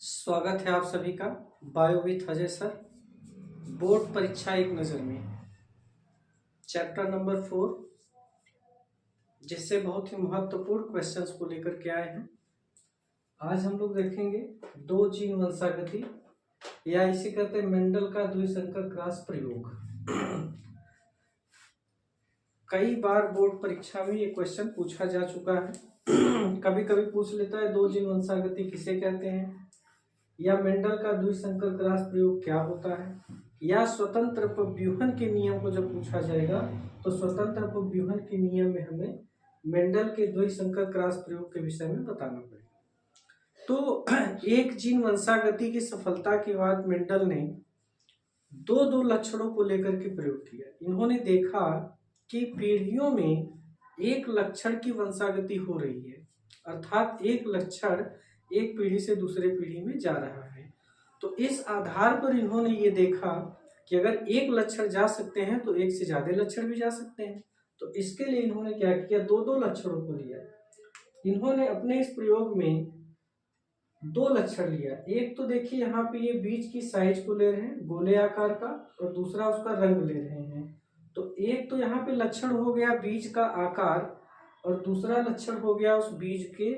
स्वागत है आप सभी का bio with Ajay sir. Board परीक्षा एक नज़र में चैप्टर नंबर 4, जिससे बहुत ही महत्वपूर्ण क्वेश्चंस को लेकर के आए हैं। आज हम लोग देखेंगे दो जीन वंशागति या इसे कहते हैं मेंडल का द्विसंकर क्रॉस प्रयोग। कई बार बोर्ड परीक्षा में ये क्वेश्चन पूछा जा चुका है। कभी कभी पूछ लेता है दो जीन वंशागति किसे कहते हैं, या मेंडल का द्विसंकर क्रॉस प्रयोग क्या होता है, या स्वतंत्र अपव्यूहन के नियम को जब पूछा जाएगा तो स्वतंत्र अपव्यूहन के नियम में हमें मेंडल के द्विसंकर क्रॉस प्रयोग के विषय में बताना पड़ेगा। तो एक जीन वंशागति की सफलता के बाद मेंडल ने दो लक्षणों को लेकर के प्रयोग किया। इन्होंने देखा कि पीढ़ियों में एक लक्षण की वंशागति हो रही है, अर्थात एक लक्षण एक पीढ़ी से दूसरे पीढ़ी में जा रहा है। तो इस आधार पर इन्होंने ये देखा कि अगर एक लक्षण जा सकते हैं तो एक से ज्यादा लक्षण भी जा सकते हैं। तो इसके लिए इन्होंने क्या किया, दो लक्षणों को लिया। इन्होंने अपने इस प्रयोग में दो लक्षण लिया। एक तो देखिए यहाँ पे ये बीज की साइज को ले रहे हैं गोले आकार का, और दूसरा उसका रंग ले रहे हैं। तो एक तो यहाँ पे लक्षण हो गया बीज का आकार, और दूसरा लक्षण हो गया उस बीज के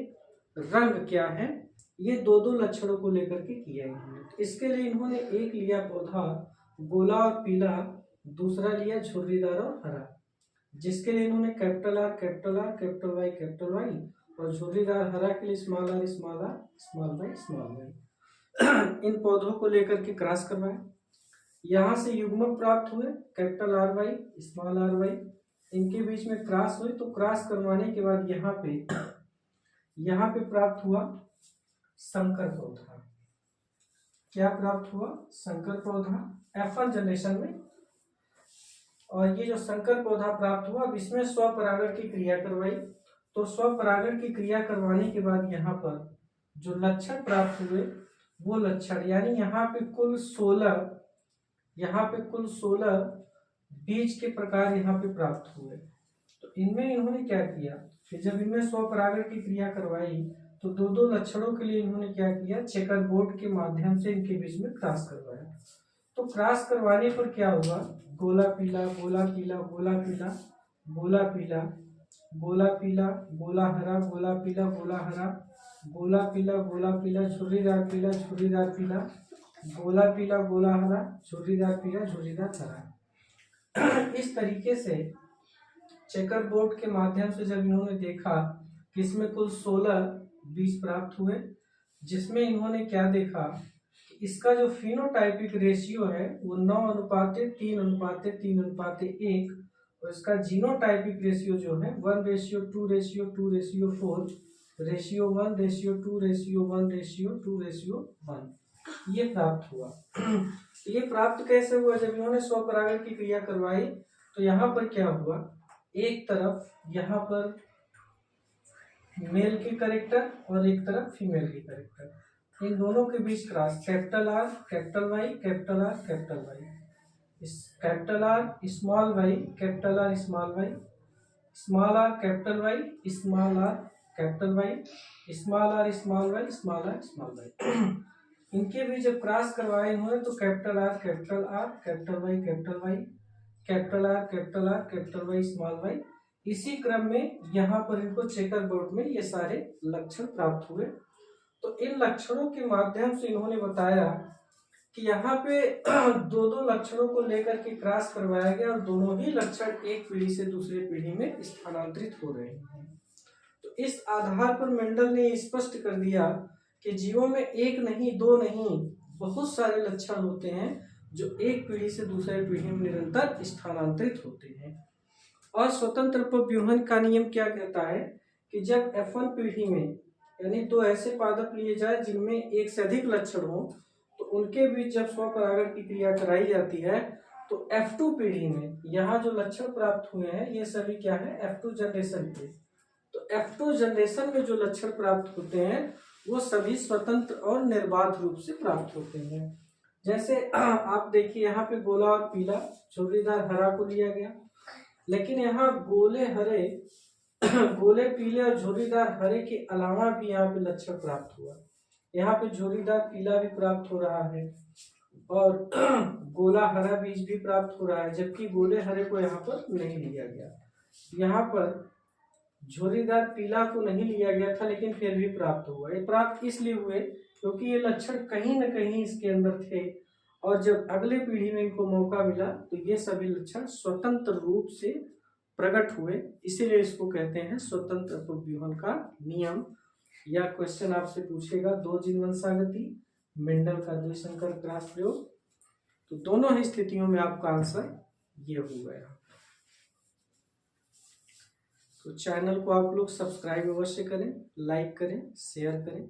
रंग क्या है। ये दो लक्षणों को लेकर के किया इन्होंने। तो इसके लिए इन्होंने एक लिया पौधा गोला और पीला, दूसरा लिया झुर्रीदार और हरा, जिसके लिए इन्होंने capital R capital R capital Y और झुर्रीदार हरा के लिए small R small R small Y इन पौधों को लेकर के क्रॉस करवाया। यहाँ से युग्मक प्राप्त हुए capital R Y small r y, इनके बीच में क्रॉस हुई। तो क्रॉस करवाने के बाद यहाँ पे प्राप्त हुआ संकर पौधा। क्या प्राप्त हुआ? संकर पौधा F1 जनरेशन में। और ये जो संकर पौधा प्राप्त हुआ, अब इसमें स्वपरागण की क्रिया करवाई। तो स्वपरागण की क्रिया करवाने के बाद यहाँ पर जो लक्षण प्राप्त हुए वो लक्षण, यानी यहाँ पे कुल 16 बीज के प्रकार यहाँ पे प्राप्त हुए। तो इनमें इन्होंने क्या किया, कि जब इनमें स्वपरागण की क्रिया करवाई तो दो लक्षणों के लिए इन्होंने क्या किया, चेकर बोर्ड के माध्यम से इनके बीच में क्रॉस करवाया। तो क्रॉस करवाने पर क्या हुआ, गोला पीला गोला पीला गोला पीला गोला पीला गोला पीला गोला हरा गोला पीला गोला हरा गोला पीला झुर्रीदार पीला गोला पीला गोला हरा झुर्रीदार पीला झुर्रीदार हरा। इस तरीके से चेकर बोर्ड के माध्यम से जब इन्होंने देखा कि इसमें कुल 16 बीज प्राप्त हुए, जिसमें इन्होंने क्या देखा कि इसका जो फिनोटाइपिक रेशियो है वो 9:3:3:1, और इसका जीनोटाइपिक रेशियो जो है 1:2:4:1:1:2:1 ये प्राप्त हुआ। ये प्राप्त कैसे हुआ, जब इन्होंने स्वपरागण की क्रिया करवाई तो यहाँ पर क्या हुआ, एक तरफ यहाँ पर मेल की कैरेक्टर और एक तरफ फीमेल की कैरेक्टर, इन दोनों के बीच cross capital R capital Y capital R capital Y, capital R small Y capital R small Y, small R capital Y small R capital Y, small R small Y small R small Y. इनके बीच जब cross करवाए इन्होंने तो capital R capital R capital Y capital Y capital R capital R capital Y small Y, इसी क्रम में यहाँ पर इनको चेकर बोर्ड में ये सारे लक्षण प्राप्त हुए। तो इन लक्षणों के माध्यम से इन्होंने बताया कि यहाँ पे दो लक्षणों को लेकर के क्रॉस करवाया गया, और दोनों ही लक्षण एक पीढ़ी से दूसरे पीढ़ी में स्थानांतरित हो रहे हैं। तो इस आधार पर मेंडल ने स्पष्ट कर दिया कि जीवों में एक नहीं दो नहीं बहुत सारे लक्षण होते हैं जो एक पीढ़ी से दूसरे पीढ़ी में निरंतर स्थानांतरित होते हैं। और स्वतंत्र अपव्यूहन का नियम क्या कहता है कि जब F1 पीढ़ी में यानी दो ऐसे पादप लिए जाए जिनमें एक से अधिक लक्षण हो, तो उनके बीच जब स्वपरागण की क्रिया कराई जाती है तो F2 पीढ़ी में यहाँ जो लक्षण प्राप्त हुए हैं ये सभी क्या है, F2 जनरेशन के। तो F2 जनरेशन में जो लक्षण प्राप्त होते हैं वो सभी स्वतंत्र और निर्बाध रूप से प्राप्त होते हैं। जैसे आप देखिए यहाँ पे गोला और पीला झुर्रीदार हरा को लिया गया, लेकिन यहाँ गोले पीले और झुर्रीदार हरे के अलावा भी यहाँ पे लक्षण प्राप्त हुआ। यहाँ पे झुर्रीदार पीला भी प्राप्त हो रहा है और गोला हरा बीज भी प्राप्त हो रहा है, जबकि गोले हरे को यहाँ पर नहीं लिया गया। यहाँ पर झुर्रीदार पीला को नहीं लिया गया था, लेकिन फिर भी प्राप्त हुआ। ये प्राप्त इसलिए हुए क्योंकि ये लक्षण कहीं न कहीं इसके अंदर थे, और जब अगले पीढ़ी में इनको मौका मिला तो ये सभी लक्षण स्वतंत्र रूप से प्रकट हुए, इसीलिए इसको कहते हैं स्वतंत्र अपव्यूहन का नियम। या क्वेश्चन आपसे पूछेगा दो जीन वंशागति, मेंडल का द्विसंकर क्रॉस प्रयोग, तो दोनों ही स्थितियों में आपका आंसर ये हो गया। तो चैनल को आप लोग सब्सक्राइब अवश्य करें, लाइक करें, शेयर करें।